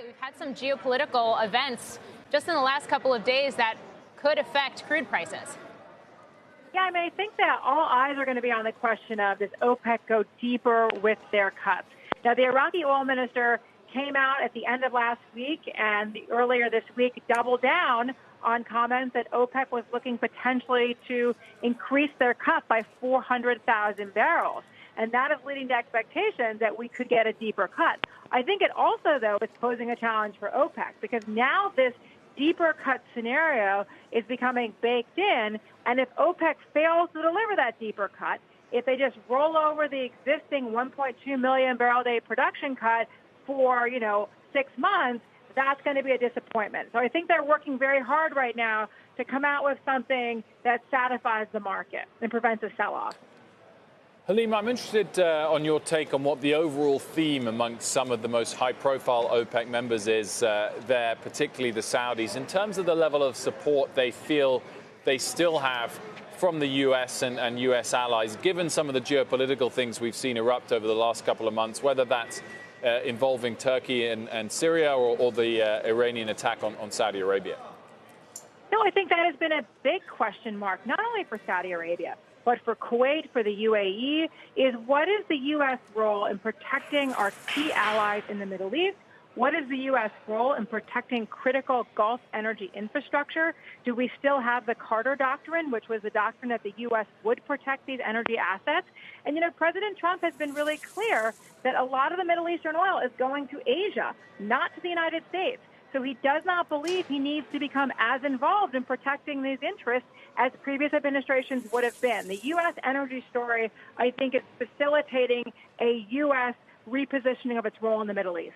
We've had some geopolitical events just in the last couple of days that could affect crude prices. Yeah, I mean, I think that all eyes are going to be on the question of, does OPEC go deeper with their cuts? Now, the Iraqi oil minister came out at the end of last week and earlier this week doubled down on comments that OPEC was looking potentially to increase their cut by 400,000 barrels. And that is leading to expectations that we could get a deeper cut. I think it also, though, is posing a challenge for OPEC because now this deeper cut scenario is becoming baked in. And if OPEC fails to deliver that deeper cut, if they just roll over the existing 1.2 million barrel a day production cut for, 6 months, that's going to be a disappointment. So I think they're working very hard right now to come out with something that satisfies the market and prevents a sell-off. Helima, I'm interested on your take on what the overall theme amongst some of the most high-profile OPEC members is there, particularly the Saudis, in terms of the level of support they feel they still have from the U.S. and U.S. allies, given some of the geopolitical things we've seen erupt over the last couple of months, whether that's involving Turkey and Syria or the Iranian attack on Saudi Arabia? No, I think that has been a big question mark, not only for Saudi Arabia, but for Kuwait, for the UAE, is what is the U.S. role in protecting our key allies in the Middle East? What is the U.S. role in protecting critical Gulf energy infrastructure? Do we still have the Carter Doctrine, which was the doctrine that the U.S. would protect these energy assets? And, President Trump has been really clear that a lot of the Middle Eastern oil is going to Asia, not to the United States. So he does not believe he needs to become as involved in protecting these interests as previous administrations would have been. The U.S. energy story, I think, is facilitating a U.S. repositioning of its role in the Middle East.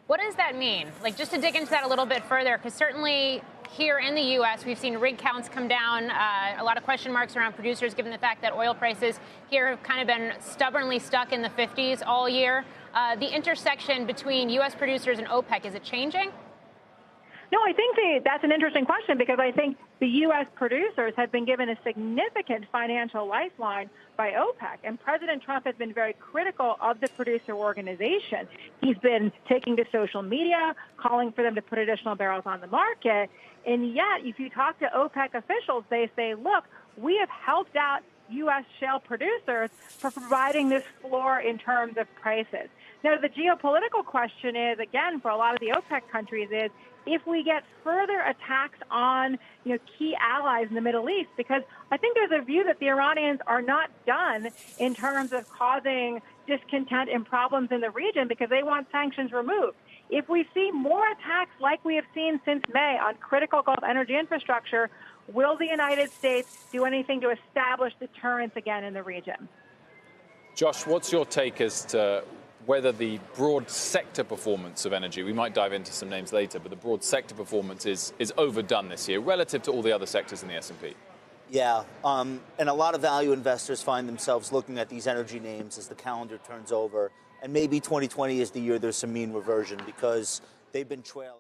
What does that mean? Just to dig into that a little bit further, because certainly here in the U.S., we've seen rig counts come down, a lot of question marks around producers, given the fact that oil prices here have kind of been stubbornly stuck in the 50s all year. The intersection between U.S. producers and OPEC, is it changing? No, I think that's an interesting question because I think the U.S. producers have been given a significant financial lifeline by OPEC, and President Trump has been very critical of the producer organization. He's been taking to social media, calling for them to put additional barrels on the market, and yet if you talk to OPEC officials, they say, look, we have helped out U.S. shale producers for providing this floor in terms of prices. Now, the geopolitical question is, again, for a lot of the OPEC countries is, if we get further attacks on, key allies in the Middle East, because I think there's a view that the Iranians are not done in terms of causing discontent and problems in the region because they want sanctions removed. If we see more attacks like we have seen since May on critical Gulf energy infrastructure, will the United States do anything to establish deterrence again in the region? Josh, what's your take as to whether the broad sector performance of energy, we might dive into some names later, but the broad sector performance is overdone this year relative to all the other sectors in the S&P? Yeah, and a lot of value investors find themselves looking at these energy names as the calendar turns over, and maybe 2020 is the year there's some mean reversion because they've been trailing.